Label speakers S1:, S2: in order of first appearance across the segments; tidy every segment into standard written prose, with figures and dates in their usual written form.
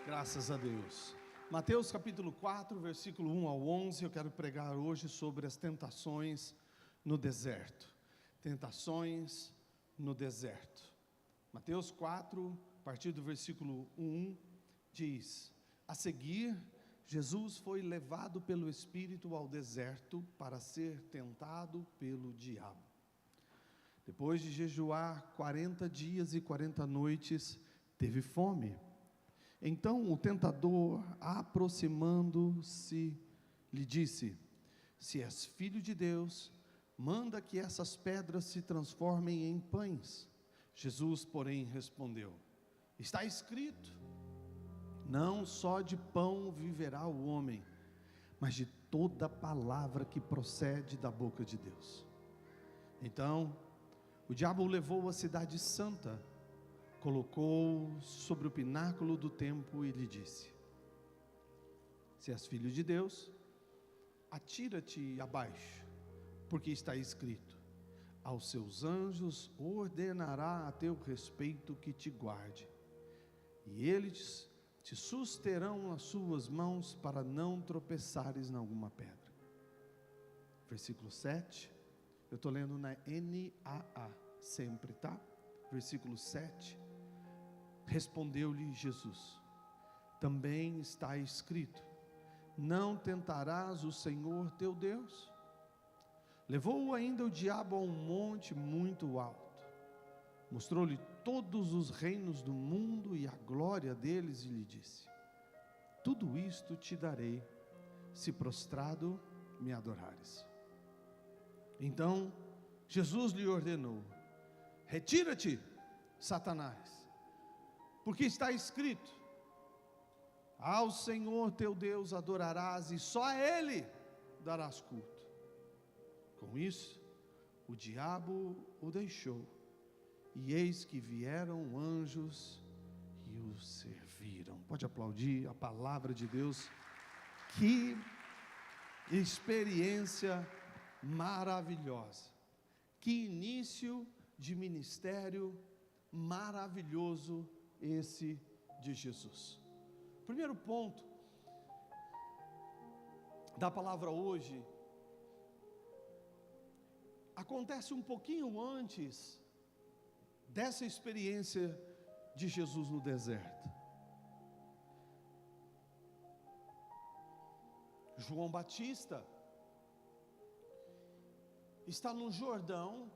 S1: Graças a Deus. Mateus capítulo 4, versículo 1 ao 11, eu quero pregar hoje sobre as tentações no deserto. Tentações no deserto. Mateus 4, a partir do versículo 1, diz: a seguir, Jesus foi levado pelo Espírito ao deserto para ser tentado pelo diabo. Depois de jejuar 40 dias e 40 noites, teve fome. Então o tentador, aproximando-se, lhe disse: se és filho de Deus, manda que essas pedras se transformem em pães. Jesus, porém, respondeu: está escrito, não só de pão viverá o homem, mas de toda palavra que procede da boca de Deus. Então o diabo o levou à cidade santa, colocou sobre o pináculo do templo e lhe disse: se és filho de Deus, atira-te abaixo, porque está escrito: aos seus anjos ordenará a teu respeito que te guarde, e eles te susterão nas suas mãos para não tropeçares em alguma pedra. Versículo 7, eu estou lendo na NAA sempre, tá? Versículo 7, respondeu-lhe Jesus: também está escrito, não tentarás o Senhor teu Deus. Levou-o ainda o diabo a um monte muito alto, mostrou-lhe todos os reinos do mundo e a glória deles, e lhe disse: tudo isto te darei, se prostrado me adorares. Então Jesus lhe ordenou: retira-te, Satanás, porque está escrito: ao Senhor teu Deus adorarás e só a Ele darás culto. Com isso, o diabo o deixou, e eis que vieram anjos e o serviram. Pode aplaudir a palavra de Deus. Que experiência maravilhosa, que início de ministério maravilhoso esse de Jesus. Primeiro ponto da palavra hoje acontece um pouquinho antes dessa experiência de Jesus no deserto. João Batista está no Jordão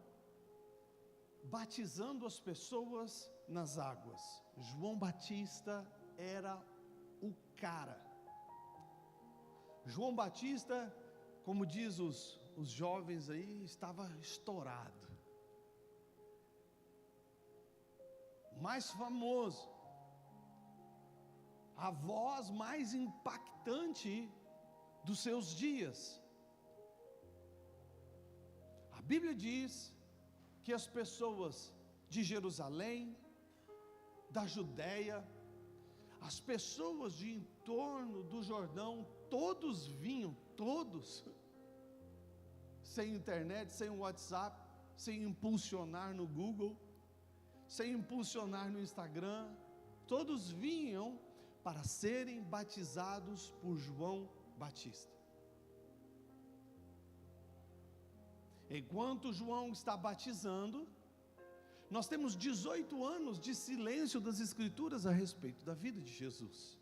S1: batizando as pessoas nas águas. João Batista era o cara. João Batista, como diz os jovens aí, estava estourado, mais famoso, a voz mais impactante dos seus dias. A Bíblia diz que as pessoas de Jerusalém, da Judéia, as pessoas de em torno do Jordão, todos vinham, todos, sem internet, sem WhatsApp, sem impulsionar no Google, sem impulsionar no Instagram, todos vinham para serem batizados por João Batista. Enquanto João está batizando, nós temos 18 anos de silêncio das Escrituras a respeito da vida de Jesus.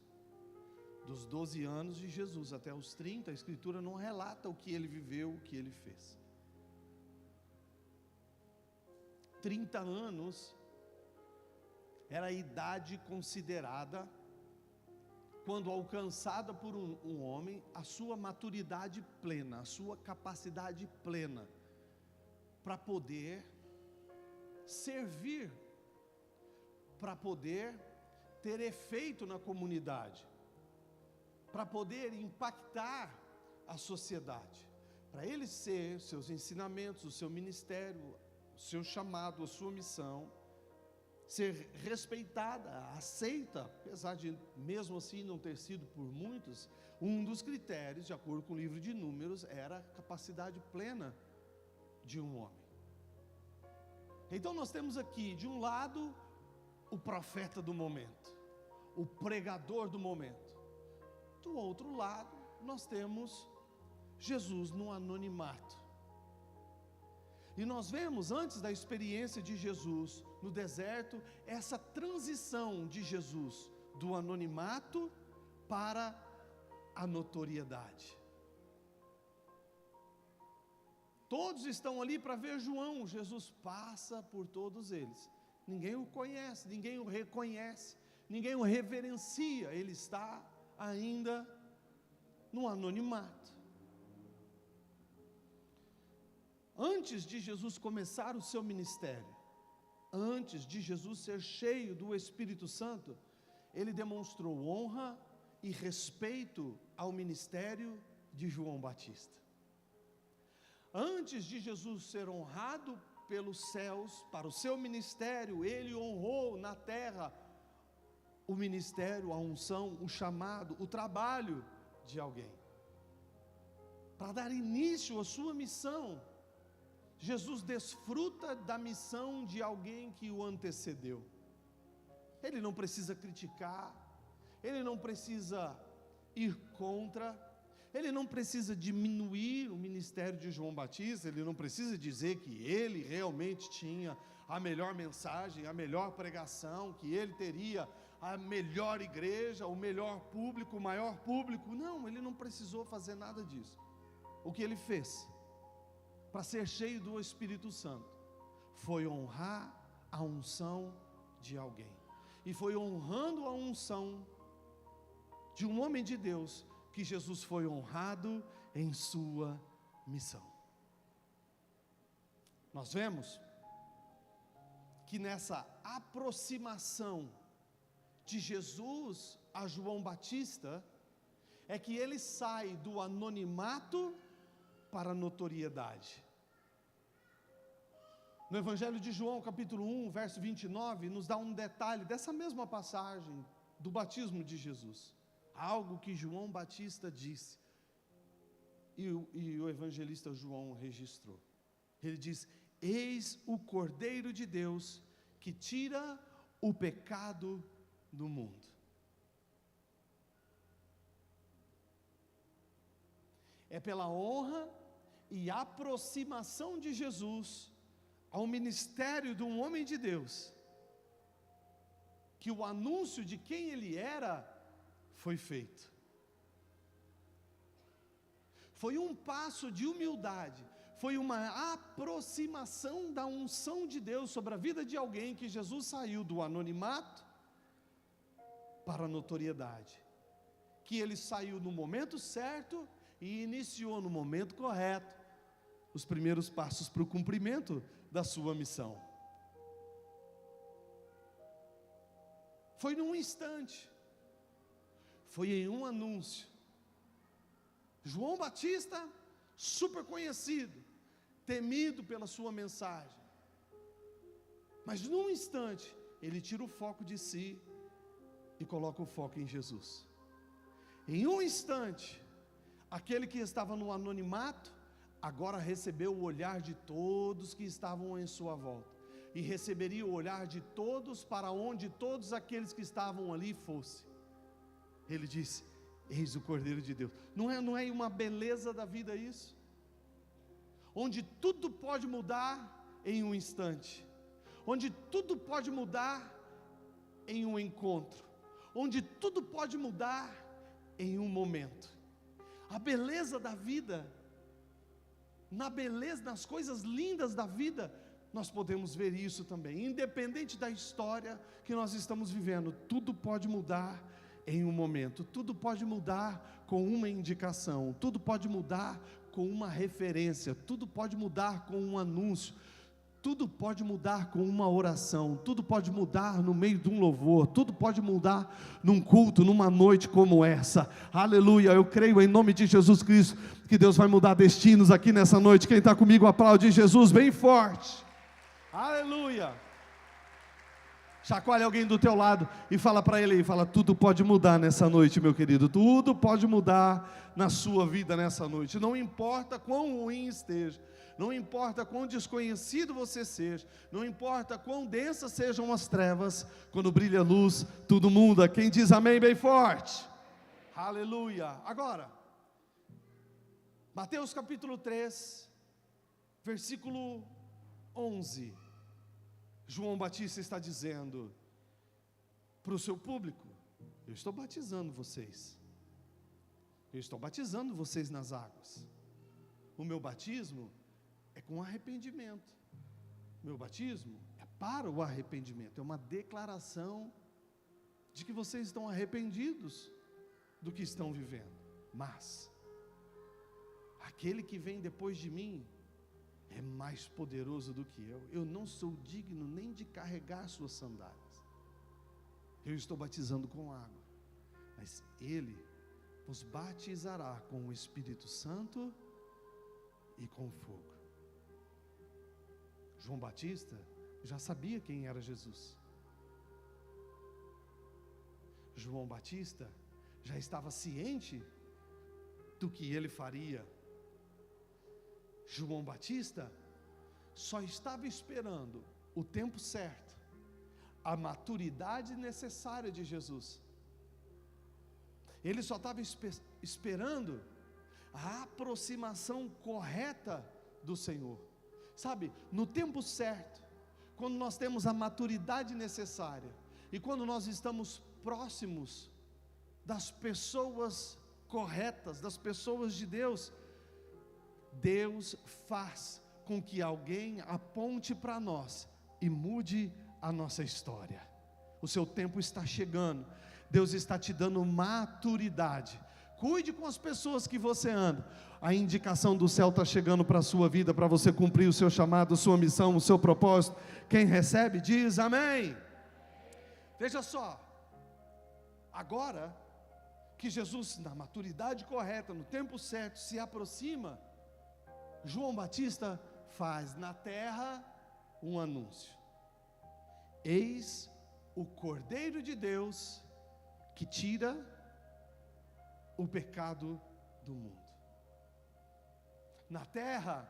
S1: Dos 12 anos de Jesus até os 30, a Escritura não relata o que ele viveu, o que ele fez. 30 anos era a idade considerada, quando alcançada por um homem, a sua maturidade plena, a sua capacidade plena, para poder servir, para poder ter efeito na comunidade, para poder impactar a sociedade, para ele ser, seus ensinamentos, o seu ministério, o seu chamado, a sua missão, ser respeitada, aceita, apesar de mesmo assim não ter sido por muitos. Um dos critérios, de acordo com o livro de Números, era a capacidade plena de um homem. Então nós temos aqui, de um lado, o profeta do momento, o pregador do momento. Do outro lado, nós temos Jesus no anonimato. E nós vemos, antes da experiência de Jesus no deserto, essa transição de Jesus do anonimato para a notoriedade. Todos estão ali para ver João. Jesus passa por todos eles. Ninguém o conhece, ninguém o reconhece, ninguém o reverencia. Ele está ainda no anonimato. Antes de Jesus começar o seu ministério, antes de Jesus ser cheio do Espírito Santo, ele demonstrou honra e respeito ao ministério de João Batista. Antes de Jesus ser honrado pelos céus para o seu ministério, ele honrou na terra o ministério, a unção, o chamado, o trabalho de alguém. Para dar início à sua missão, Jesus desfruta da missão de alguém que o antecedeu. Ele não precisa criticar, ele não precisa ir contra, ele não precisa diminuir o ministério de João Batista, ele não precisa dizer que ele realmente tinha a melhor mensagem, a melhor pregação, que ele teria a melhor igreja, o melhor público, o maior público. Não, ele não precisou fazer nada disso. O que ele fez para ser cheio do Espírito Santo foi honrar a unção de alguém. E foi honrando a unção de um homem de Deus que Jesus foi honrado em sua missão. Nós vemos que nessa aproximação de Jesus a João Batista, é que ele sai do anonimato para a notoriedade. No Evangelho de João, capítulo 1, verso 29, nos dá um detalhe dessa mesma passagem do batismo de Jesus. Algo que João Batista disse, e o evangelista João registrou. Ele diz: eis o Cordeiro de Deus, que tira o pecado do mundo. É pela honra e aproximação de Jesus ao ministério de um homem de Deus, que o anúncio de quem ele era foi feito. Foi um passo de humildade, foi uma aproximação da unção de Deus sobre a vida de alguém, que Jesus saiu do anonimato para a notoriedade, que ele saiu no momento certo e iniciou no momento correto os primeiros passos para o cumprimento da sua missão. Foi num instante, foi em um anúncio. João Batista, super conhecido, temido pela sua mensagem, mas num instante ele tira o foco de si e coloca o foco em Jesus. Em um instante, aquele que estava no anonimato agora recebeu o olhar de todos que estavam em sua volta, e receberia o olhar de todos para onde todos aqueles que estavam ali fossem. Ele disse: eis o Cordeiro de Deus. Não é uma beleza da vida isso? Onde tudo pode mudar em um instante, onde tudo pode mudar em um encontro, onde tudo pode mudar em um momento. A beleza da vida, na beleza, nas coisas lindas da vida, nós podemos ver isso também. Independente da história que nós estamos vivendo, tudo pode mudar em um momento, tudo pode mudar com uma indicação, tudo pode mudar com uma referência, tudo pode mudar com um anúncio, tudo pode mudar com uma oração, tudo pode mudar no meio de um louvor, tudo pode mudar num culto, numa noite como essa. Aleluia, eu creio em nome de Jesus Cristo, que Deus vai mudar destinos aqui nessa noite. Quem está comigo aplaude Jesus bem forte. Aleluia. Chacoalhe alguém do teu lado e fala para ele, tudo pode mudar nessa noite, meu querido, tudo pode mudar na sua vida nessa noite, não importa quão ruim esteja, não importa quão desconhecido você seja, não importa quão densas sejam as trevas, quando brilha a luz, tudo muda. Quem diz amém bem forte? Aleluia. Agora, Mateus capítulo 3, versículo 11. João Batista está dizendo para o seu público: eu estou batizando vocês. Eu estou batizando vocês nas águas. O meu batismo é com arrependimento. O meu batismo é para o arrependimento. É uma declaração de que vocês estão arrependidos do que estão vivendo. Mas aquele que vem depois de mim é mais poderoso do que eu. Eu não sou digno nem de carregar suas sandálias. Eu estou batizando com água, mas Ele vos batizará com o Espírito Santo e com fogo. João Batista já sabia quem era Jesus. João Batista já estava ciente do que ele faria. João Batista só estava esperando o tempo certo, a maturidade necessária de Jesus. Ele só estava esperando a aproximação correta do Senhor. Sabe, no tempo certo, quando nós temos a maturidade necessária, e quando nós estamos próximos das pessoas corretas, das pessoas de Deus, Deus faz com que alguém aponte para nós e mude a nossa história. O seu tempo está chegando. Deus está te dando maturidade. Cuide com as pessoas que você anda. A indicação do céu está chegando para a sua vida, para você cumprir o seu chamado, sua missão, o seu propósito. Quem recebe diz amém. Veja só, agora que Jesus, na maturidade correta, no tempo certo, se aproxima, João Batista faz na terra um anúncio: eis o Cordeiro de Deus que tira o pecado do mundo. Na terra,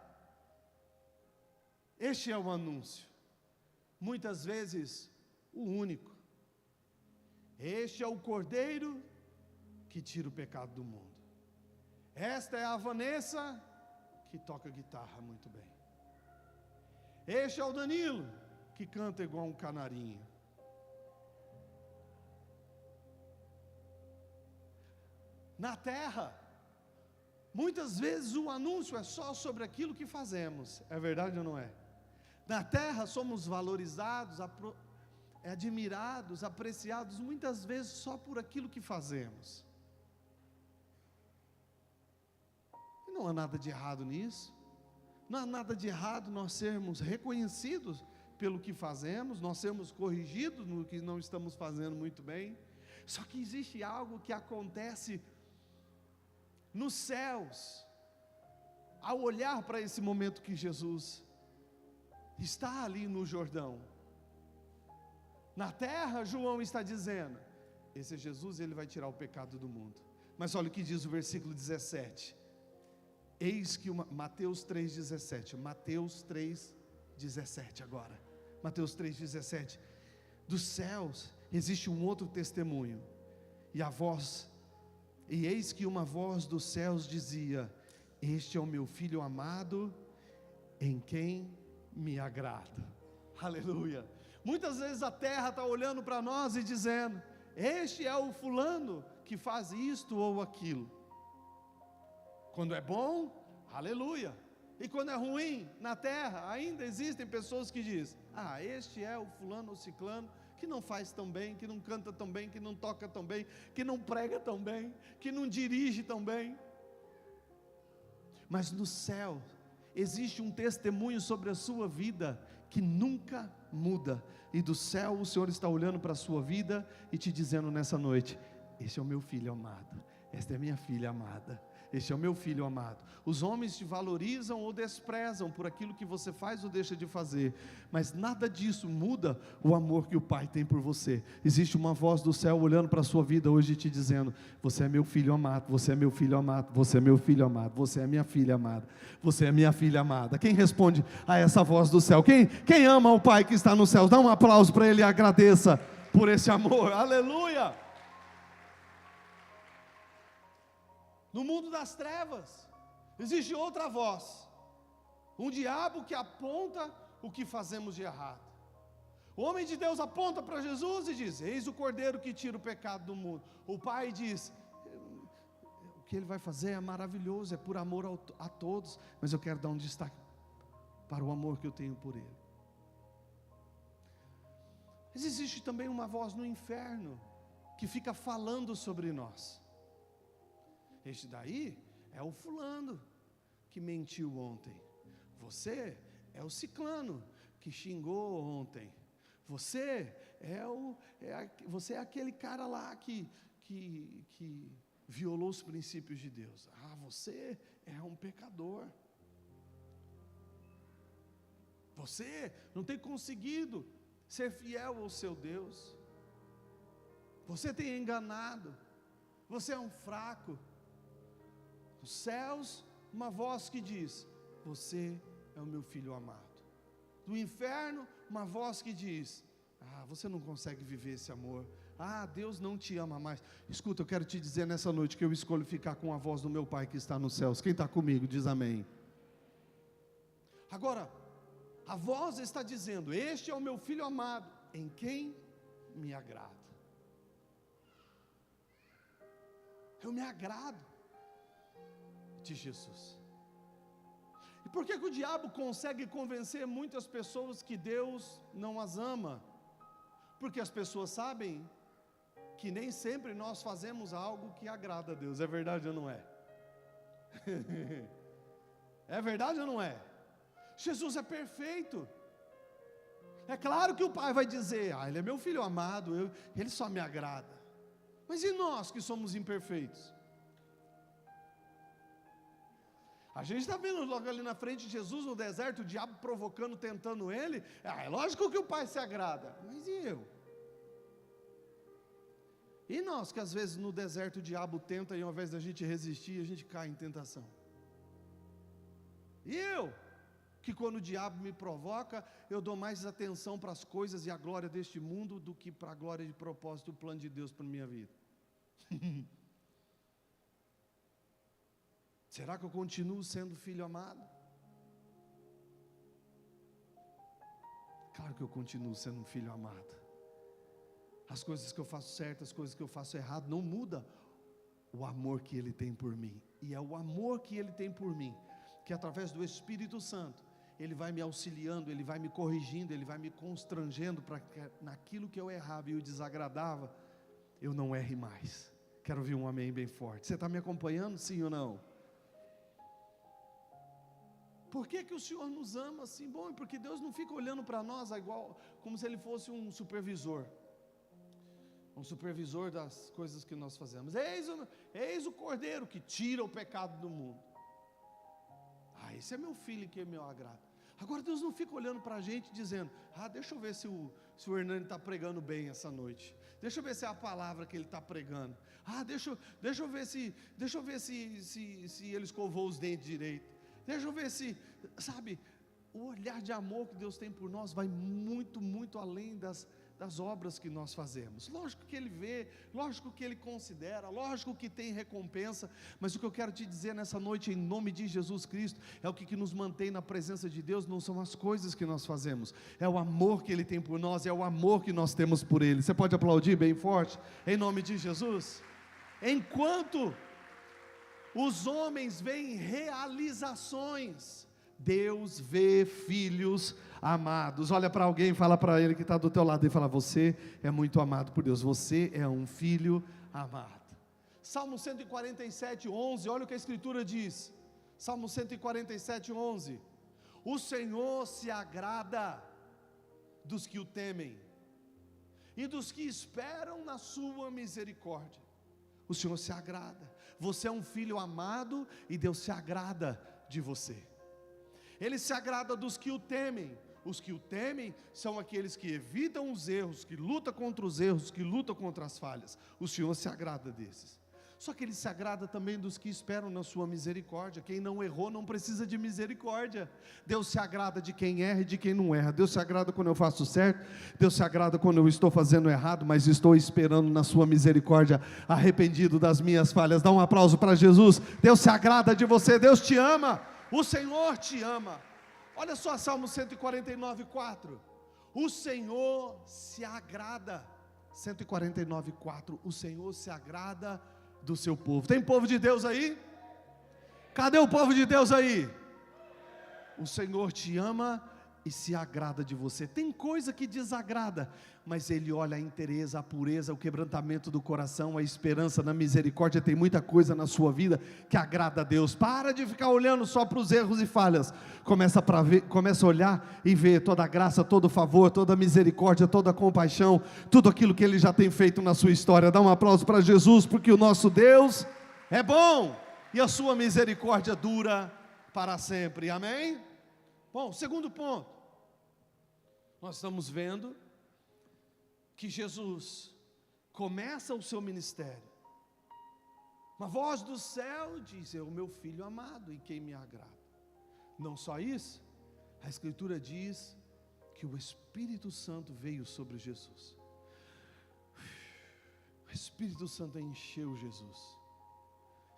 S1: este é o anúncio, muitas vezes o único. Este é o Cordeiro que tira o pecado do mundo. Esta é a Vanessa que toca guitarra muito bem. Este é o Danilo que canta igual um canarinho. Na terra, muitas vezes o anúncio é só sobre aquilo que fazemos. É verdade ou não é? Na terra somos valorizados, admirados, apreciados, muitas vezes só por aquilo que fazemos. E não há nada de errado nisso. Não há nada de errado nós sermos reconhecidos pelo que fazemos, nós sermos corrigidos no que não estamos fazendo muito bem. Só que existe algo que acontece nos céus, ao olhar para esse momento que Jesus está ali no Jordão. Na terra, João está dizendo: esse Jesus, ele vai tirar o pecado do mundo. Mas olha o que diz o versículo 17. Eis que Mateus 3,17. Mateus 3,17 agora. Mateus 3,17. Dos céus existe um outro testemunho. E eis que uma voz dos céus dizia: este é o meu filho amado, em quem me agrado. Aleluia. Muitas vezes a terra está olhando para nós e dizendo: este é o fulano que faz isto ou aquilo. Quando é bom, aleluia. E quando é ruim, na terra ainda existem pessoas que dizem: este é o fulano ou ciclano que não faz tão bem, que não canta tão bem, que não toca tão bem, que não prega tão bem, que não dirige tão bem. Mas no céu existe um testemunho sobre a sua vida que nunca muda. E do céu o Senhor está olhando para a sua vida e te dizendo nessa noite: este é o meu filho amado, esta é a minha filha amada, este é o meu filho amado. Os homens te valorizam ou desprezam por aquilo que você faz ou deixa de fazer, mas nada disso muda o amor que o Pai tem por você. Existe uma voz do céu olhando para a sua vida hoje te dizendo: você é meu filho amado, você é meu filho amado, você é meu filho amado, você é minha filha amada, você é minha filha amada. Quem responde a essa voz do céu? Quem ama o Pai que está nos céus? Dá um aplauso para Ele e agradeça por esse amor. Aleluia! No mundo das trevas existe outra voz, um diabo que aponta o que fazemos de errado. O homem de Deus aponta para Jesus e diz: eis o Cordeiro que tira o pecado do mundo. O Pai diz: o que Ele vai fazer é maravilhoso, é por amor a todos, mas eu quero dar um destaque para o amor que eu tenho por Ele. Mas existe também uma voz no inferno que fica falando sobre nós. Este daí é o fulano que mentiu ontem. Você é o ciclano que xingou ontem. Você é aquele cara lá que violou os princípios de Deus. Você é um pecador. Você não tem conseguido ser fiel ao seu Deus. Você tem enganado. Você é um fraco. Dos céus, uma voz que diz: você é o meu filho amado. Do inferno, uma voz que diz: você não consegue viver esse amor. Deus não te ama mais. Escuta, eu quero te dizer nessa noite que eu escolho ficar com a voz do meu Pai que está nos céus. Quem está comigo, diz amém. Agora, a voz está dizendo: este é o meu filho amado, em quem me agrada. Eu me agrado de Jesus. E por que o diabo consegue convencer muitas pessoas que Deus não as ama? Porque as pessoas sabem que nem sempre nós fazemos algo que agrada a Deus. É verdade ou não é? É verdade ou não é? Jesus é perfeito. É claro que o Pai vai dizer: Ele é meu filho amado, Ele só me agrada. Mas e nós que somos imperfeitos? A gente está vendo logo ali na frente Jesus no deserto, o diabo provocando, tentando ele. É lógico que o Pai se agrada. Mas e eu? E nós que às vezes no deserto o diabo tenta e ao invés da gente resistir, a gente cai em tentação. E eu? Que quando o diabo me provoca, eu dou mais atenção para as coisas e a glória deste mundo do que para a glória de propósito, o plano de Deus para a minha vida. Será que eu continuo sendo filho amado? Claro que eu continuo sendo um filho amado. As coisas que eu faço certo, as coisas que eu faço errado, não muda o amor que Ele tem por mim. E é o amor que Ele tem por mim, que através do Espírito Santo, Ele vai me auxiliando, Ele vai me corrigindo, Ele vai me constrangendo para que naquilo que eu errava e o desagradava, eu não erre mais. Quero ouvir um amém bem forte. Você está me acompanhando, sim ou não? Por que o Senhor nos ama assim? Bom, porque Deus não fica olhando para nós igual, como se Ele fosse um supervisor das coisas que nós fazemos. Eis o Cordeiro que tira o pecado do mundo. Esse é meu filho que me agrada. Agora Deus não fica olhando para a gente dizendo: deixa eu ver se o Hernani está pregando bem essa noite. Deixa eu ver se é a palavra que ele está pregando. Deixa eu ver se ele escovou os dentes direito. Deixa eu ver se, sabe, o olhar de amor que Deus tem por nós vai muito, muito além das obras que nós fazemos. Lógico que Ele vê, lógico que Ele considera, lógico que tem recompensa, mas o que eu quero te dizer nessa noite, em nome de Jesus Cristo, é o que nos mantém na presença de Deus, não são as coisas que nós fazemos, é o amor que Ele tem por nós, é o amor que nós temos por Ele. Você pode aplaudir bem forte, em nome de Jesus? Enquanto os homens veem realizações, Deus vê filhos amados. Olha para alguém e fala para ele que está do teu lado e fala: você é muito amado por Deus, você é um filho amado. Salmo 147, 11, olha o que a Escritura diz. Salmo 147, 11: o Senhor se agrada dos que o temem e dos que esperam na sua misericórdia. o Senhor se agrada. Você é um filho amado e Deus se agrada de você. Ele se agrada dos que o temem. Os que o temem são aqueles que evitam os erros, que lutam contra os erros, que lutam contra as falhas. O Senhor se agrada desses. Só que Ele se agrada também dos que esperam na sua misericórdia. Quem não errou não precisa de misericórdia. Deus se agrada de quem erra e de quem não erra. Deus se agrada quando eu faço certo. Deus se agrada quando eu estou fazendo errado, mas estou esperando na sua misericórdia, arrependido das minhas falhas. Dá um aplauso para Jesus. Deus se agrada de você. Deus te ama. O Senhor te ama. Olha só Salmo 149:4. O Senhor se agrada. 149:4. O Senhor se agrada do seu povo. Tem povo de Deus aí? Cadê o povo de Deus aí? O Senhor te ama e se agrada de você. Tem coisa que desagrada, mas Ele olha a inteireza, a pureza, o quebrantamento do coração, a esperança na misericórdia. Tem muita coisa na sua vida que agrada a Deus. Para de ficar olhando só para os erros e falhas. Começa a olhar e ver toda a graça, todo o favor, toda a misericórdia, toda a compaixão, tudo aquilo que Ele já tem feito na sua história. Dá um aplauso para Jesus, porque o nosso Deus é bom e a sua misericórdia dura para sempre. Amém? Bom, segundo ponto. Nós estamos vendo que Jesus começa o seu ministério. Uma voz do céu diz: é o meu filho amado em quem me agrada. Não só isso, a Escritura diz que o Espírito Santo veio sobre Jesus. O Espírito Santo encheu Jesus.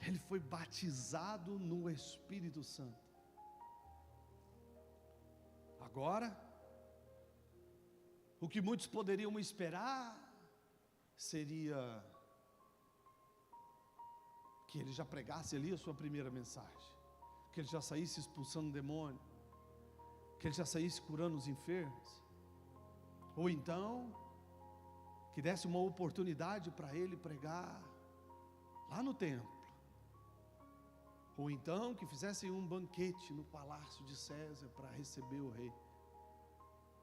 S1: Ele foi batizado no Espírito Santo. Agora, o que muitos poderiam esperar seria que ele já pregasse ali a sua primeira mensagem, que ele já saísse expulsando demônio, que ele já saísse curando os enfermos, ou então que desse uma oportunidade para ele pregar lá no templo, ou então que fizessem um banquete no palácio de César para receber o rei.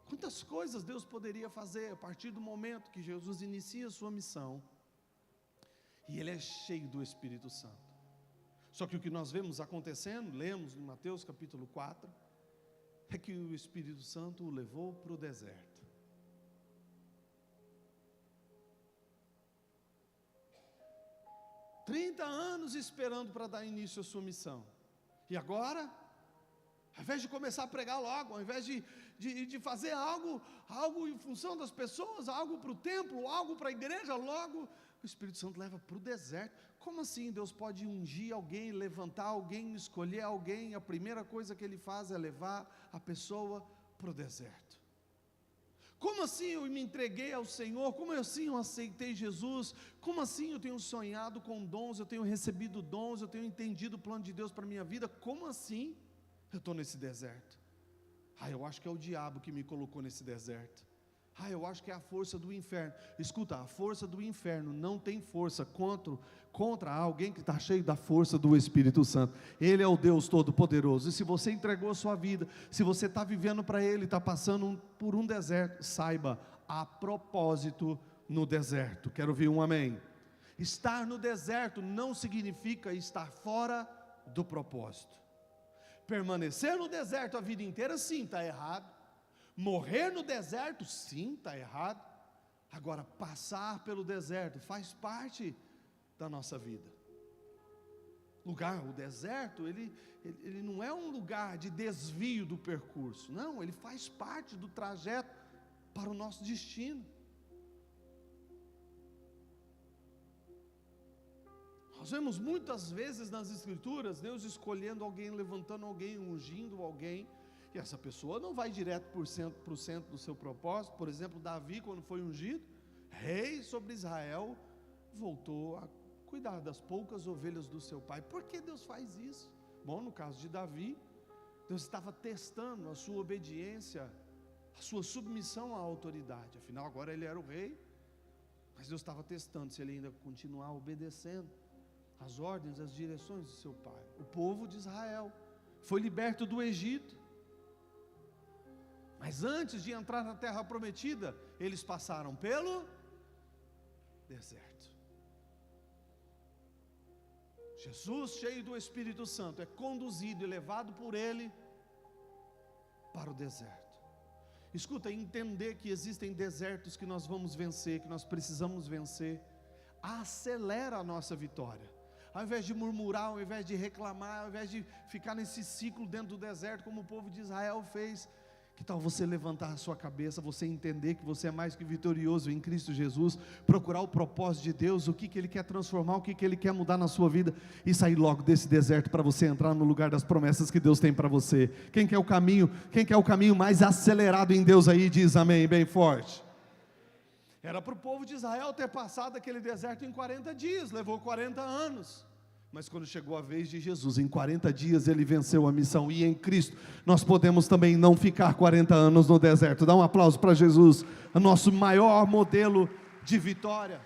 S1: Quantas coisas Deus poderia fazer a partir do momento que Jesus inicia a sua missão, e Ele é cheio do Espírito Santo. Só que o que nós vemos acontecendo, lemos em Mateus capítulo 4, é que o Espírito Santo o levou para o deserto. Trinta anos esperando para dar início à sua missão, e agora, ao invés de começar a pregar logo, ao invés de fazer algo em função das pessoas, algo para o templo, algo para a igreja, logo o Espírito Santo leva para o deserto. Como assim Deus pode ungir alguém, levantar alguém, escolher alguém? A primeira coisa que Ele faz é levar a pessoa para o deserto. Como assim eu me entreguei ao Senhor? Como assim eu aceitei Jesus? Como assim eu tenho sonhado com dons, eu tenho recebido dons, eu tenho entendido o plano de Deus para a minha vida? Como assim eu estou nesse deserto? Eu acho que é o diabo que me colocou nesse deserto. Eu acho que é a força do inferno. Escuta, a força do inferno não tem força contra alguém que está cheio da força do Espírito Santo. Ele é o Deus Todo-Poderoso. E se você entregou a sua vida, se você está vivendo para Ele, está passando por um deserto, saiba, há propósito no deserto. Quero ouvir um amém. Estar no deserto não significa estar fora do propósito. Permanecer no deserto a vida inteira, sim, está errado. Morrer no deserto, sim, está errado. Agora, passar pelo deserto faz parte da nossa vida. O deserto, ele não é um lugar de desvio do percurso. Não, ele faz parte do trajeto para o nosso destino. Nós vemos muitas vezes nas Escrituras, Deus escolhendo alguém, levantando alguém, ungindo alguém, e essa pessoa não vai direto para o centro do seu propósito. Por exemplo, Davi, quando foi ungido, rei sobre Israel, voltou a cuidar das poucas ovelhas do seu pai. Por que Deus faz isso? Bom, no caso de Davi, Deus estava testando a sua obediência, a sua submissão à autoridade. Afinal, agora ele era o rei, mas Deus estava testando se ele ainda continuar obedecendo as ordens, as direções do seu pai. O povo de Israel foi liberto do Egito, mas antes de entrar na terra prometida, eles passaram pelo deserto. Jesus, cheio do Espírito Santo, é conduzido e levado por Ele para o deserto. Escuta, entender que existem desertos que nós vamos vencer, que nós precisamos vencer, acelera a nossa vitória. Ao invés de murmurar, ao invés de reclamar, ao invés de ficar nesse ciclo dentro do deserto, como o povo de Israel fez, que tal você levantar a sua cabeça, você entender que você é mais que vitorioso em Cristo Jesus, procurar o propósito de Deus, o que Ele quer transformar, o que Ele quer mudar na sua vida, e sair logo desse deserto para você entrar no lugar das promessas que Deus tem para você. Quem quer o caminho mais acelerado em Deus aí, diz amém, bem forte. Era para o povo de Israel ter passado aquele deserto em 40 dias, levou 40 anos. Mas quando chegou a vez de Jesus, em 40 dias ele venceu a missão. E em Cristo nós podemos também não ficar 40 anos no deserto. Dá um aplauso para Jesus, o nosso maior modelo de vitória.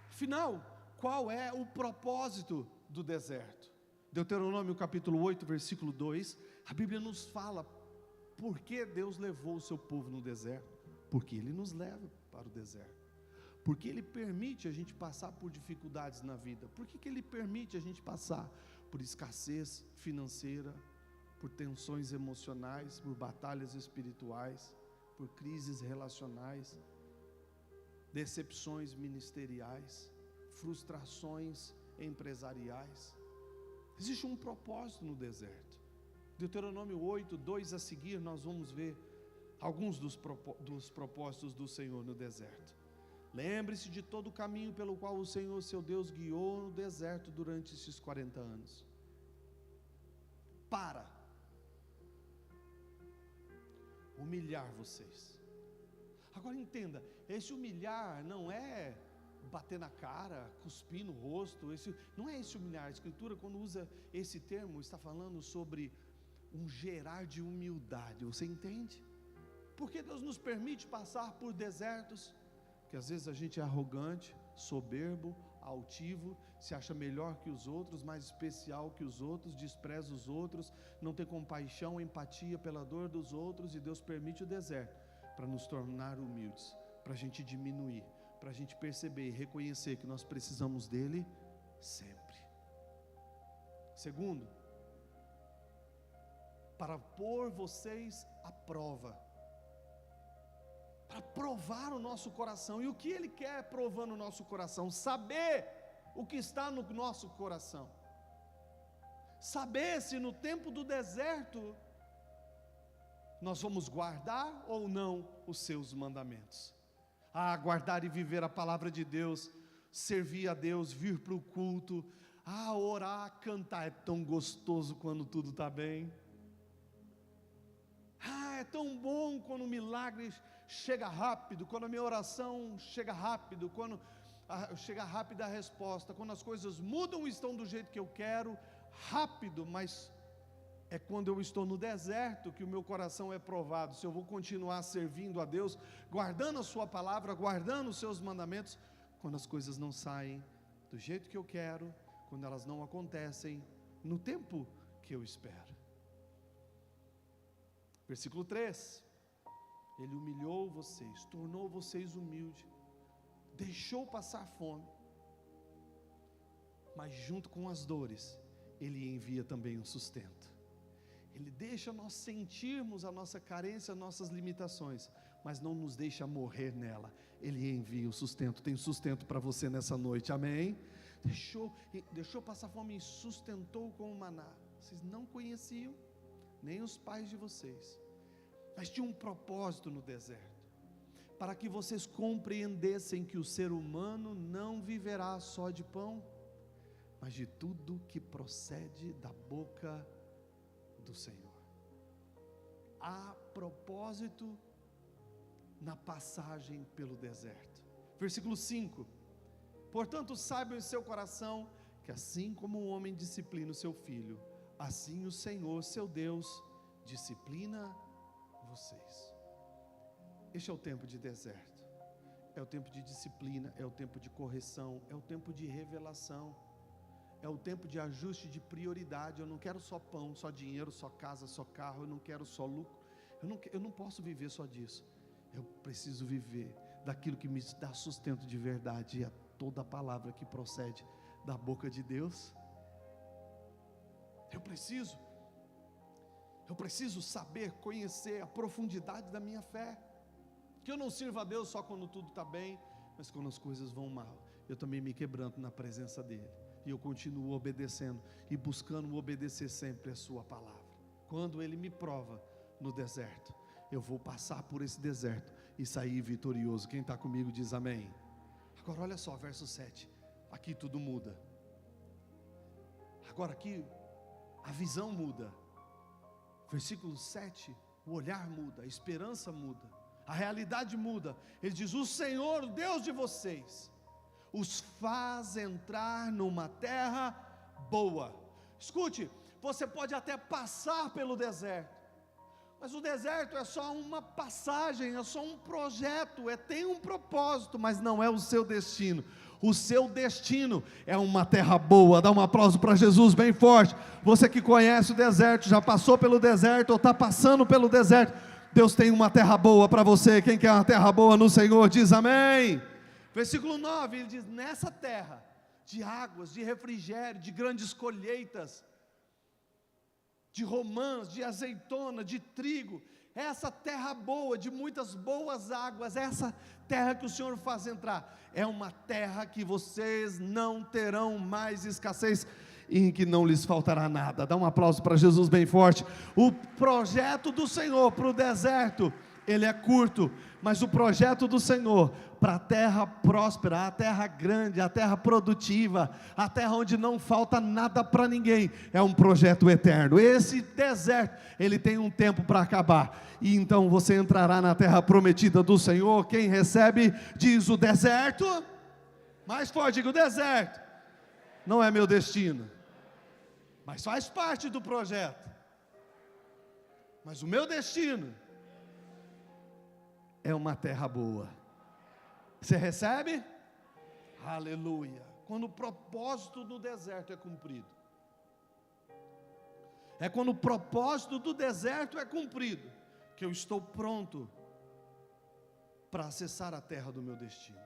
S1: Afinal, qual é o propósito do deserto? Deuteronômio capítulo 8, versículo 2, a Bíblia nos fala por que Deus levou o seu povo no deserto. Porque Ele nos leva para o deserto. Porque Ele permite a gente passar por dificuldades na vida. Por que Ele permite a gente passar por escassez financeira, por tensões emocionais, por batalhas espirituais, por crises relacionais, decepções ministeriais, frustrações empresariais? Existe um propósito no deserto. Deuteronômio 8, 2 a seguir, nós vamos ver alguns dos propósitos do Senhor no deserto. Lembre-se de todo o caminho pelo qual o Senhor seu Deus guiou no deserto durante esses 40 anos. Para humilhar vocês. Agora entenda, esse humilhar não é bater na cara, cuspir no rosto, não é esse humilhar. A Escritura, quando usa esse termo, está falando sobre um gerar de humildade. Você entende? Porque Deus nos permite passar por desertos, que às vezes a gente é arrogante, soberbo, altivo, se acha melhor que os outros, mais especial que os outros, despreza os outros, não tem compaixão, empatia pela dor dos outros, e Deus permite o deserto para nos tornar humildes, para a gente diminuir, para a gente perceber e reconhecer que nós precisamos dele sempre. Segundo, para pôr vocês à prova, para provar o nosso coração. E o que Ele quer provando o nosso coração? Saber o que está no nosso coração. Saber se no tempo do deserto nós vamos guardar ou não os seus mandamentos. Guardar e viver a palavra de Deus, servir a Deus, vir para o culto, orar, cantar. É tão gostoso quando tudo está bem. É tão bom quando o milagre chega rápido, quando a minha oração chega rápido, quando chega rápida a resposta, quando as coisas mudam e estão do jeito que eu quero, rápido. Mas é quando eu estou no deserto que o meu coração é provado, se eu vou continuar servindo a Deus, guardando a sua palavra, guardando os seus mandamentos, quando as coisas não saem do jeito que eu quero, quando elas não acontecem no tempo que eu espero. Versículo 3, Ele humilhou vocês, tornou vocês humildes, deixou passar fome, mas junto com as dores, Ele envia também o sustento. Ele deixa nós sentirmos a nossa carência, as nossas limitações, mas não nos deixa morrer nela. Ele envia o sustento. Tem sustento para você nessa noite, amém? Deixou passar fome e sustentou com o maná. Vocês não conheciam, nem os pais de vocês, mas tinha um propósito no deserto, para que vocês compreendessem que o ser humano não viverá só de pão, mas de tudo que procede da boca do Senhor. Há propósito na passagem pelo deserto. Versículo 5, portanto saibam em seu coração, que assim como um homem disciplina o seu filho, assim o Senhor, seu Deus, disciplina vocês. Este é o tempo de deserto, é o tempo de disciplina, é o tempo de correção, é o tempo de revelação, é o tempo de ajuste de prioridade. Eu não quero só pão, só dinheiro, só casa, só carro, eu não quero só lucro, eu não posso viver só disso, eu preciso viver daquilo que me dá sustento de verdade, toda palavra que procede da boca de Deus. Eu preciso saber, conhecer a profundidade da minha fé, que eu não sirva a Deus só quando tudo está bem, mas quando as coisas vão mal, eu também me quebranto na presença dEle, e eu continuo obedecendo, e buscando obedecer sempre a sua palavra. Quando Ele me prova no deserto, eu vou passar por esse deserto, e sair vitorioso. Quem está comigo diz amém. Agora olha só, verso 7, aqui tudo muda, agora aqui a visão muda, versículo 7, o olhar muda, a esperança muda, a realidade muda. Ele diz: o Senhor, o Deus de vocês, os faz entrar numa terra boa. Escute, você pode até passar pelo deserto, mas o deserto é só uma passagem, é só um projeto, tem um propósito, mas não é o seu destino. O seu destino é uma terra boa. Dá um aplauso para Jesus bem forte. Você que conhece o deserto, já passou pelo deserto ou está passando pelo deserto, Deus tem uma terra boa para você. Quem quer uma terra boa no Senhor diz amém. Versículo 9, ele diz: nessa terra de águas, de refrigério, de grandes colheitas, de romãs, de azeitona, de trigo, essa terra boa, de muitas boas águas, essa terra que o Senhor faz entrar, é uma terra que vocês não terão mais escassez, e em que não lhes faltará nada. Dá um aplauso para Jesus bem forte. O projeto do Senhor para o deserto, ele é curto, mas o projeto do Senhor para a terra próspera, a terra grande, a terra produtiva, a terra onde não falta nada para ninguém, é um projeto eterno. Esse deserto, ele tem um tempo para acabar, e então você entrará na terra prometida do Senhor. Quem recebe diz: o deserto, mais forte, diga: o deserto não é meu destino, mas faz parte do projeto. Mas o meu destino é uma terra boa. Você recebe? Aleluia. Quando o propósito do deserto é cumprido, é quando o propósito do deserto é cumprido, que eu estou pronto para acessar a terra do meu destino.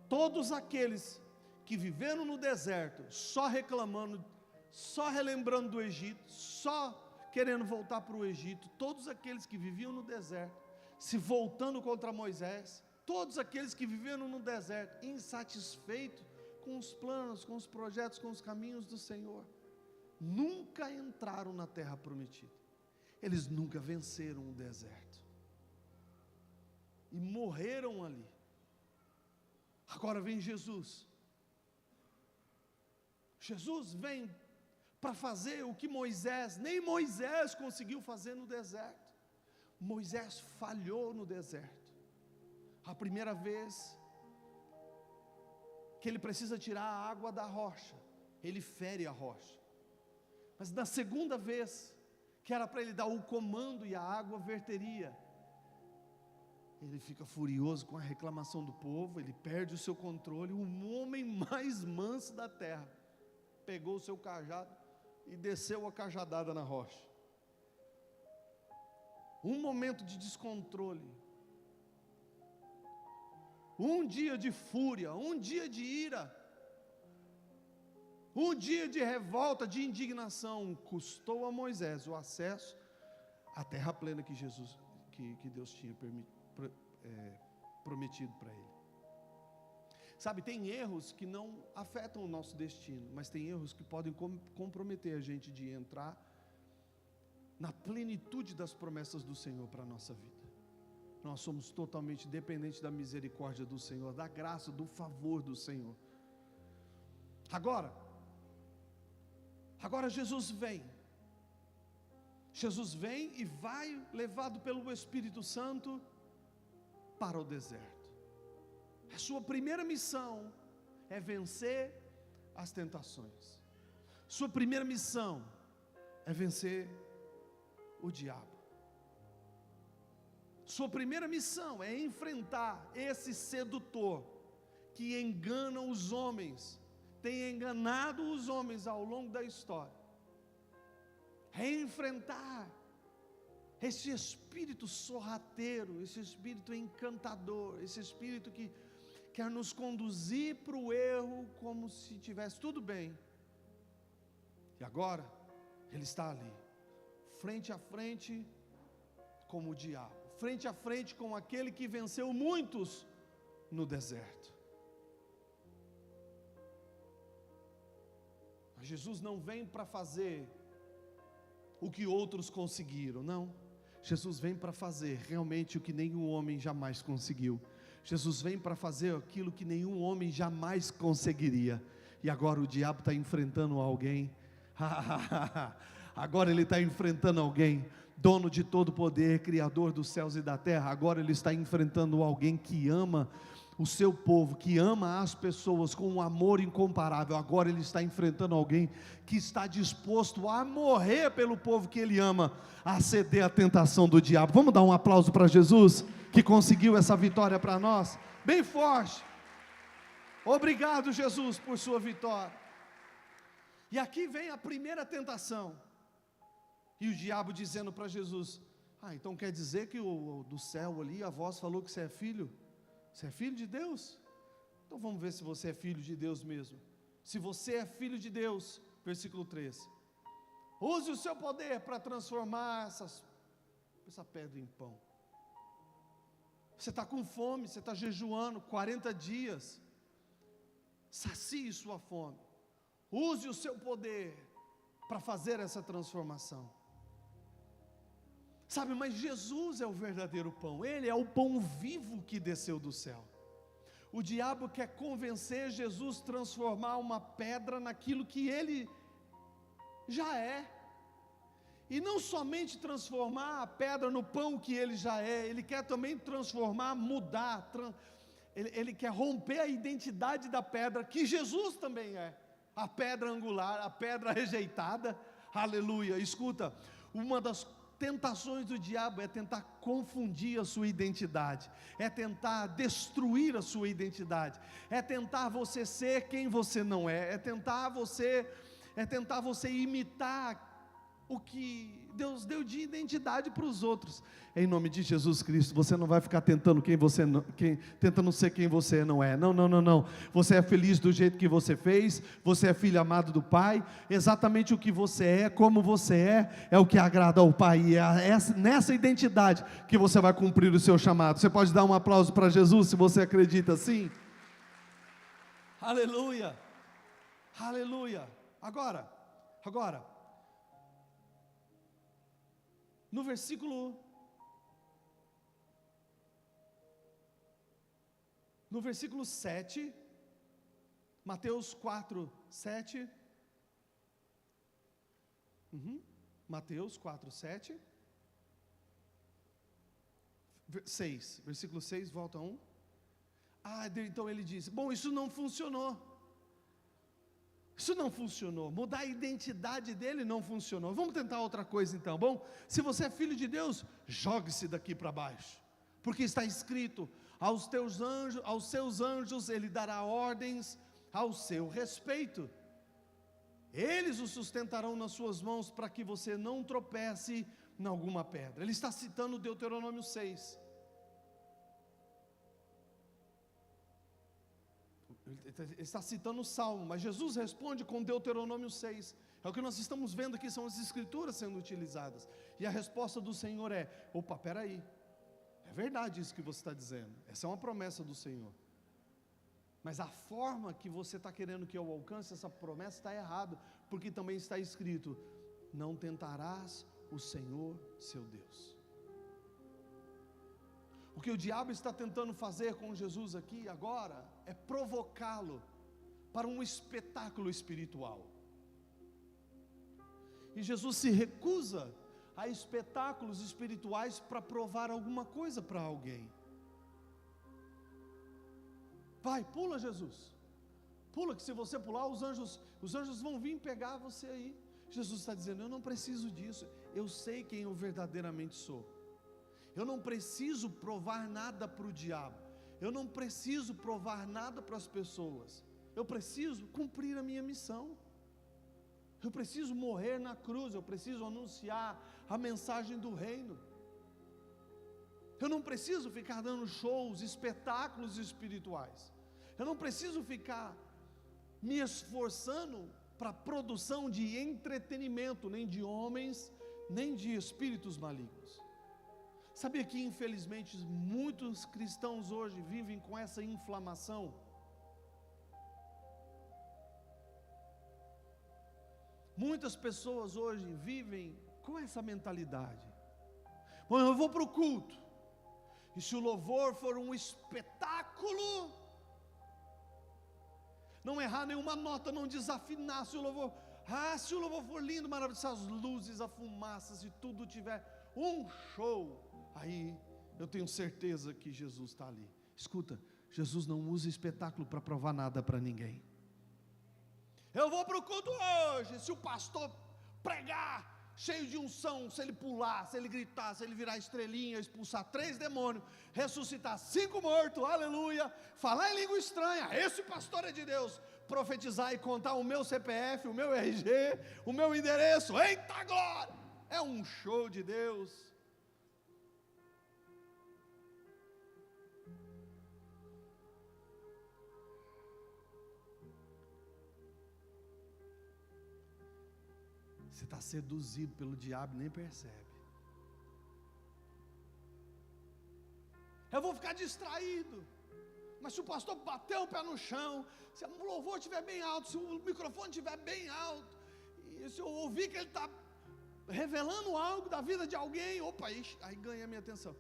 S1: Todos aqueles que viveram no deserto, só reclamando, só relembrando do Egito, só querendo voltar para o Egito, todos aqueles que viviam no deserto, se voltando contra Moisés, todos aqueles que viveram no deserto, insatisfeitos com os planos, com os projetos, com os caminhos do Senhor, nunca entraram na terra prometida. Eles nunca venceram o deserto, e morreram ali. Agora vem Jesus. Jesus vem para fazer o que nem Moisés conseguiu fazer no deserto. Moisés falhou no deserto. A primeira vez que ele precisa tirar a água da rocha, ele fere a rocha. Mas na segunda vez, que era para ele dar o comando e a água verteria, ele fica furioso com a reclamação do povo, ele perde o seu controle. O homem mais manso da terra pegou o seu cajado e desceu a cajadada na rocha. Um momento de descontrole, um dia de fúria, um dia de ira, um dia de revolta, de indignação, custou a Moisés o acesso à terra plena que Deus tinha prometido para ele. Sabe, tem erros que não afetam o nosso destino, mas tem erros que podem comprometer a gente de entrar na plenitude das promessas do Senhor para a nossa vida. Nós somos totalmente dependentes da misericórdia do Senhor, da graça, do favor do Senhor. Agora Jesus vem e vai levado pelo Espírito Santo para o deserto. A sua primeira missão é vencer as tentações. Sua primeira missão é vencer o diabo. Sua primeira missão é enfrentar esse sedutor que engana os homens, tem enganado os homens ao longo da história. É enfrentar esse espírito sorrateiro, esse espírito encantador, esse espírito que quer nos conduzir para o erro como se tivesse tudo bem. E agora, ele está ali, frente a frente com o diabo, frente a frente com aquele que venceu muitos no deserto. Mas Jesus não vem para fazer o que outros conseguiram, não. Jesus vem para fazer realmente o que nenhum homem jamais conseguiu. Jesus vem para fazer aquilo que nenhum homem jamais conseguiria. E agora o diabo está enfrentando alguém. Agora ele está enfrentando alguém, dono de todo poder, criador dos céus e da terra. Agora ele está enfrentando alguém que ama o seu povo, que ama as pessoas com um amor incomparável. Agora ele está enfrentando alguém que está disposto a morrer pelo povo que ele ama, a ceder à tentação do diabo. Vamos dar um aplauso para Jesus, que conseguiu essa vitória para nós, bem forte. Obrigado, Jesus, por sua vitória. E aqui vem a primeira tentação, e o diabo dizendo para Jesus: então quer dizer que do céu ali a voz falou que você é filho? Você é filho de Deus? Então vamos ver se você é filho de Deus mesmo. Se você é filho de Deus, versículo 3: use o seu poder para transformar essa pedra em pão. Você está com fome, você está jejuando 40 dias, sacie sua fome, use o seu poder para fazer essa transformação. Sabe, mas Jesus é o verdadeiro pão, Ele é o pão vivo que desceu do céu. O diabo quer convencer Jesus a transformar uma pedra naquilo que Ele já é. E não somente transformar a pedra no pão que Ele já é, Ele quer também transformar, mudar, Ele quer romper a identidade da pedra, que Jesus também é. A pedra angular, a pedra rejeitada, aleluia. Escuta, uma das tentações do diabo é tentar confundir a sua identidade, é tentar destruir a sua identidade, é tentar você ser quem você não é tentar você imitar o que Deus deu de identidade para os outros. Em nome de Jesus Cristo, você não vai ficar tentando tentando ser quem você não é. Não. Você é feliz do jeito que você fez. Você é filho amado do Pai. Exatamente o que você é, como você é o que agrada ao Pai. E é nessa identidade que você vai cumprir o seu chamado. Você pode dar um aplauso para Jesus se você acredita assim? Aleluia. Aleluia. Agora. No versículo 7, Mateus 4, 7. Mateus 4, 7. 6, versículo 6, volta 1. Então ele diz: bom, isso não funcionou. Isso não funcionou, mudar a identidade dele não funcionou. Vamos tentar outra coisa então. Bom, se você é filho de Deus, jogue-se daqui para baixo, porque está escrito: aos seus anjos ele dará ordens ao seu respeito, eles o sustentarão nas suas mãos, para que você não tropece em alguma pedra. Ele está citando Deuteronômio 6. Ele está citando o Salmo, mas Jesus responde com Deuteronômio 6. É o que nós estamos vendo aqui, são as escrituras sendo utilizadas. E a resposta do Senhor é: opa, peraí, é verdade isso que você está dizendo, essa é uma promessa do Senhor, mas a forma que você está querendo que eu alcance essa promessa está errado, porque também está escrito: não tentarás o Senhor seu Deus. O que o diabo está tentando fazer com Jesus aqui agora é provocá-lo para um espetáculo espiritual. E Jesus se recusa a espetáculos espirituais para provar alguma coisa para alguém. Vai, pula, Jesus. Pula, que se você pular, os anjos vão vir pegar você aí. Jesus está dizendo: eu não preciso disso. Eu sei quem eu verdadeiramente sou. Eu não preciso provar nada para o diabo. Eu não preciso provar nada para as pessoas. Eu preciso cumprir a minha missão. Eu preciso morrer na cruz. Eu preciso anunciar a mensagem do reino. Eu não preciso ficar dando shows, espetáculos espirituais. Eu não preciso ficar me esforçando para produção de entretenimento, nem de homens, nem de espíritos malignos. Sabia que infelizmente muitos cristãos hoje vivem com essa inflamação? Muitas pessoas hoje vivem com essa mentalidade. Bom, eu vou para o culto, e se o louvor for um espetáculo, não errar nenhuma nota, não desafinar, se o louvor for lindo, maravilhoso, se as luzes, a fumaça, se tudo tiver um show, aí eu tenho certeza que Jesus está ali. Escuta, Jesus não usa espetáculo para provar nada para ninguém. Eu vou para o culto hoje, se o pastor pregar cheio de unção, se ele pular, se ele gritar, se ele virar estrelinha, expulsar 3 demônios, ressuscitar 5 mortos, aleluia, falar em língua estranha, esse pastor é de Deus, profetizar e contar o meu CPF, o meu RG, o meu endereço, eita glória, é um show de Deus. Você está seduzido pelo diabo e nem percebe. Eu vou ficar distraído. Mas se o pastor bater o pé no chão, se o louvor estiver bem alto, se o microfone estiver bem alto, e se eu ouvir que ele está revelando algo da vida de alguém, opa, aí ganha a minha atenção.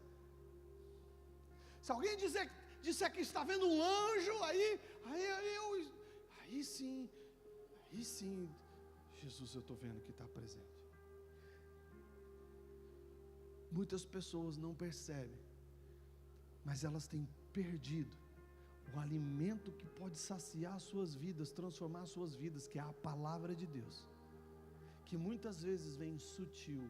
S1: Se alguém disser que está vendo um anjo, aí sim, Jesus, eu estou vendo que está presente. Muitas pessoas não percebem, mas elas têm perdido o alimento que pode saciar suas vidas, transformar suas vidas, que é a palavra de Deus, que muitas vezes vem sutil,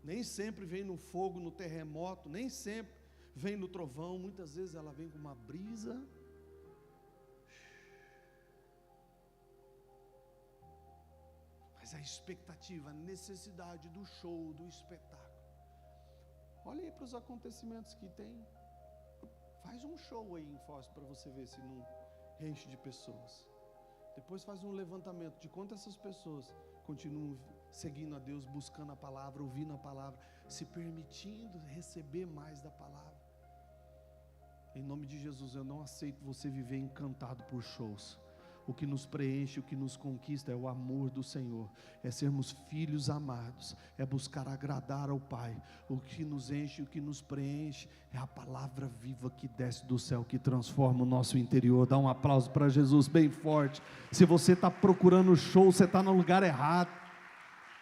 S1: nem sempre vem no fogo, no terremoto, nem sempre vem no trovão, muitas vezes ela vem com uma brisa. Mas a expectativa, a necessidade do show, do espetáculo. Olha aí para os acontecimentos que tem. Faz um show aí em Foz para você ver se não enche de pessoas. Depois faz um levantamento de quantas essas pessoas continuam seguindo a Deus, buscando a palavra, ouvindo a palavra, se permitindo receber mais da palavra. Em nome de Jesus, eu não aceito você viver encantado por shows. O que nos preenche, o que nos conquista é o amor do Senhor, é sermos filhos amados, é buscar agradar ao Pai. O que nos enche, o que nos preenche é a palavra viva que desce do céu, que transforma o nosso interior. Dá um aplauso para Jesus bem forte. Se você está procurando show, você está no lugar errado.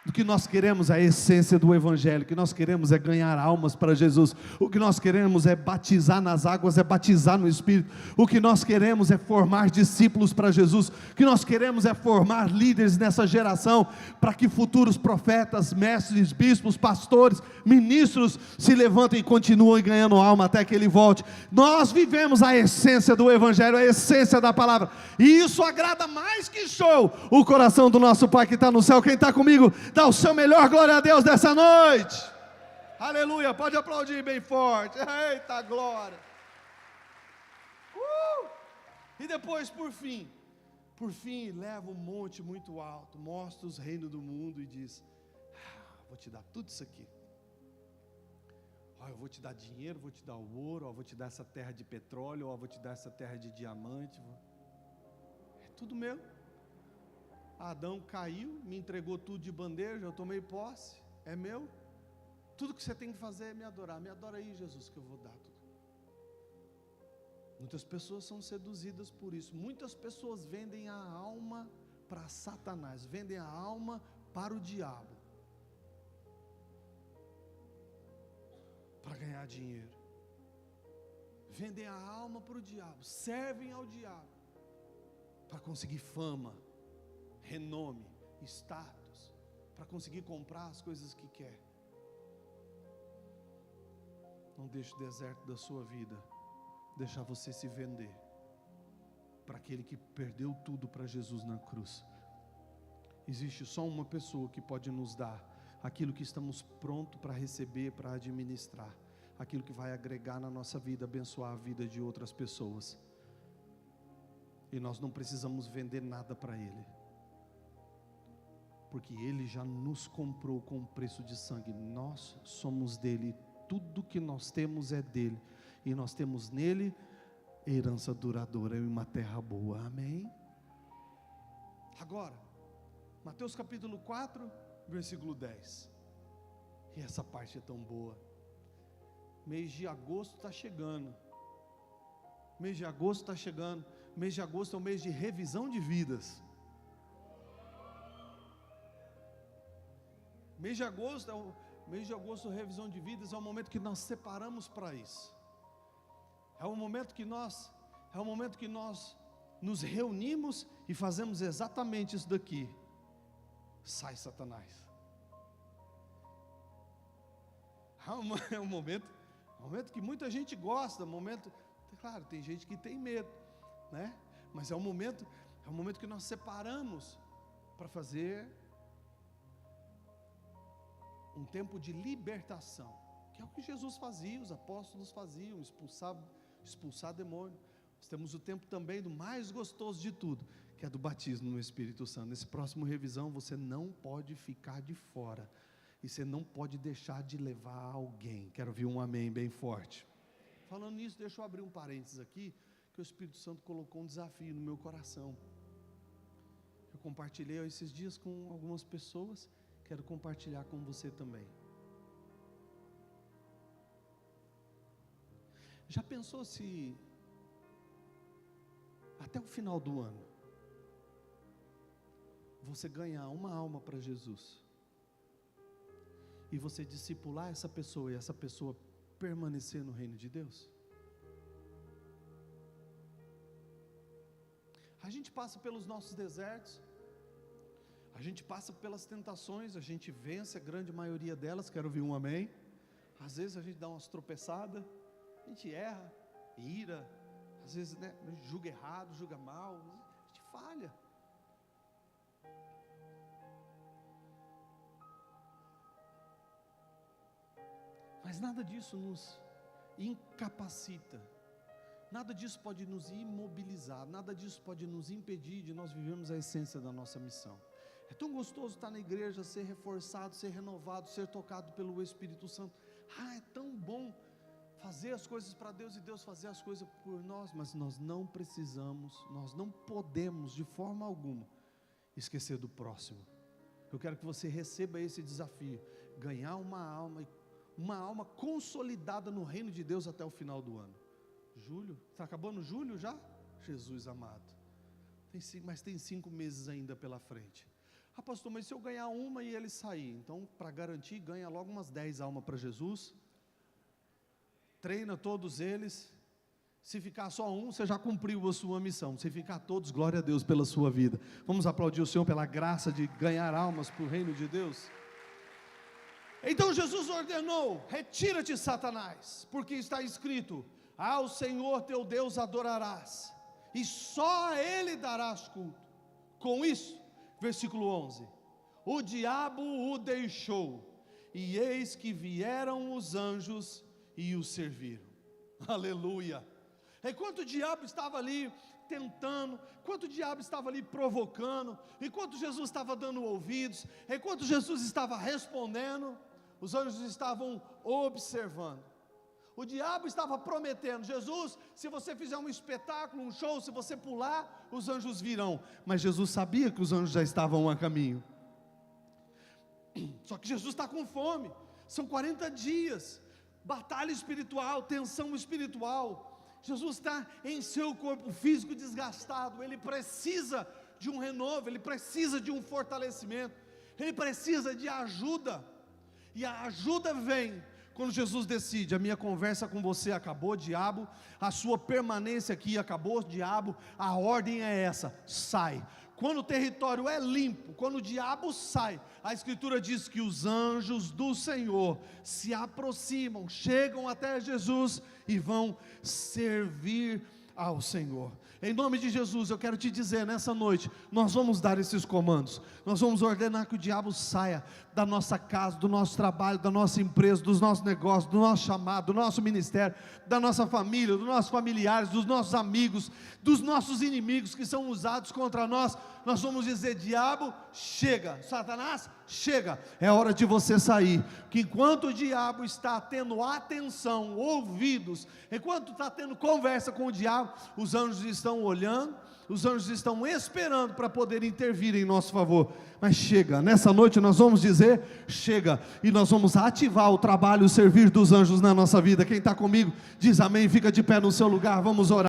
S1: O que nós queremos é a essência do Evangelho, o que nós queremos é ganhar almas para Jesus, o que nós queremos é batizar nas águas, é batizar no Espírito, o que nós queremos é formar discípulos para Jesus, o que nós queremos é formar líderes nessa geração, para que futuros profetas, mestres, bispos, pastores, ministros se levantem e continuem ganhando alma até que Ele volte. Nós vivemos a essência do Evangelho, a essência da palavra, e isso agrada mais que show o coração do nosso Pai que está no céu. Quem está comigo, dá o seu melhor glória a Deus dessa noite. Aleluia, pode aplaudir bem forte. Eita glória. E depois por fim leva um monte muito alto, mostra os reinos do mundo e diz: vou te dar tudo isso aqui. Eu vou te dar dinheiro, vou te dar o ouro, vou te dar essa terra de petróleo, vou te dar essa terra de diamante. É tudo meu. Adão caiu, me entregou tudo de bandeja, eu tomei posse, é meu. Tudo que você tem que fazer é me adorar. Me adora aí, Jesus, que eu vou dar tudo. Muitas pessoas são seduzidas por isso. Muitas pessoas vendem a alma para Satanás, vendem a alma para o diabo, para ganhar dinheiro. Vendem a alma para o diabo, servem ao diabo para conseguir fama, renome, status, para conseguir comprar as coisas que quer. Não deixe o deserto da sua vida deixar você se vender para aquele que perdeu tudo para Jesus na cruz. Existe só uma pessoa que pode nos dar aquilo que estamos prontos para receber, para administrar, aquilo que vai agregar na nossa vida, abençoar a vida de outras pessoas. E nós não precisamos vender nada para Ele, porque Ele já nos comprou com preço de sangue. Nós somos dele, tudo que nós temos é dele, e nós temos nele herança duradoura em uma terra boa. Amém? Agora, Mateus capítulo 4, versículo 10. E essa parte é tão boa. Mês de agosto está chegando. Mês de agosto está chegando. Mês de agosto é o mês de revisão de vidas. Mês de agosto, revisão de vidas, é o momento que nós separamos para isso. É o momento que nós nos reunimos e fazemos exatamente isso daqui. Sai, Satanás. É um momento que muita gente gosta, claro, tem gente que tem medo, né? Mas é um momento que nós separamos para fazer um tempo de libertação, que é o que Jesus fazia, os apóstolos faziam, expulsar demônio. Nós temos o tempo também do mais gostoso de tudo, que é do batismo no Espírito Santo. Nesse próximo revisão, você não pode ficar de fora, e você não pode deixar de levar alguém. Quero ouvir um amém bem forte. Falando nisso, deixa eu abrir um parênteses aqui, que o Espírito Santo colocou um desafio no meu coração. Eu compartilhei esses dias com algumas pessoas, quero compartilhar com você também. Já pensou se até o final do ano você ganhar uma alma para Jesus e você discipular essa pessoa e essa pessoa permanecer no reino de Deus? A gente passa pelos nossos desertos, a gente passa pelas tentações, a gente vence a grande maioria delas. Quero ouvir um amém. Às vezes a gente dá umas tropeçadas, a gente erra, ira, às vezes, né, julga errado, julga mal, a gente falha. Mas nada disso nos incapacita, nada disso pode nos imobilizar, nada disso pode nos impedir de nós vivermos a essência da nossa missão. É tão gostoso estar na igreja, ser reforçado, ser renovado, ser tocado pelo Espírito Santo. É tão bom fazer as coisas para Deus e Deus fazer as coisas por nós. Mas nós não precisamos, nós não podemos de forma alguma esquecer do próximo. Eu quero que você receba esse desafio, ganhar uma alma consolidada no reino de Deus até o final do ano. Julho, está acabando julho já? Jesus amado, mas tem 5 meses ainda pela frente. Pastor, mas se eu ganhar uma e ele sair, então para garantir, ganha logo umas 10 almas para Jesus, treina todos eles. Se ficar só um, você já cumpriu a sua missão. Se ficar todos, glória a Deus pela sua vida. Vamos aplaudir o Senhor pela graça de ganhar almas para o reino de Deus. Então Jesus ordenou: retira-te, Satanás, porque está escrito: ao Senhor teu Deus adorarás, e só a Ele darás culto. Com isso, versículo 11, o diabo o deixou, e eis que vieram os anjos e o serviram. Aleluia. Enquanto o diabo estava ali tentando, enquanto o diabo estava ali provocando, enquanto Jesus estava dando ouvidos, enquanto Jesus estava respondendo, os anjos estavam observando. O diabo estava prometendo: Jesus, se você fizer um espetáculo, um show, se você pular, os anjos virão. Mas Jesus sabia que os anjos já estavam a caminho. Só que Jesus está com fome. São 40 dias, batalha espiritual, tensão espiritual. Jesus está em seu corpo físico desgastado. Ele precisa de um renovo, ele precisa de um fortalecimento, ele precisa de ajuda. E a ajuda vem quando Jesus decide: a minha conversa com você acabou, diabo, a sua permanência aqui acabou, diabo, a ordem é essa: sai. Quando o território é limpo, quando o diabo sai, a Escritura diz que os anjos do Senhor se aproximam, chegam até Jesus e vão servir ao Senhor. Em nome de Jesus, eu quero te dizer, nessa noite, nós vamos dar esses comandos, nós vamos ordenar que o diabo saia da nossa casa, do nosso trabalho, da nossa empresa, dos nossos negócios, do nosso chamado, do nosso ministério, da nossa família, dos nossos familiares, dos nossos amigos, dos nossos inimigos que são usados contra nós. Nós vamos dizer: diabo, chega, Satanás, chega, é hora de você sair, que enquanto o diabo está tendo atenção, ouvidos, enquanto está tendo conversa com o diabo, os anjos estão olhando, os anjos estão esperando para poder intervir em nosso favor. Mas chega, nessa noite nós vamos dizer: chega, e nós vamos ativar o trabalho, o servir dos anjos na nossa vida. Quem está comigo, diz amém, fica de pé no seu lugar, vamos orar.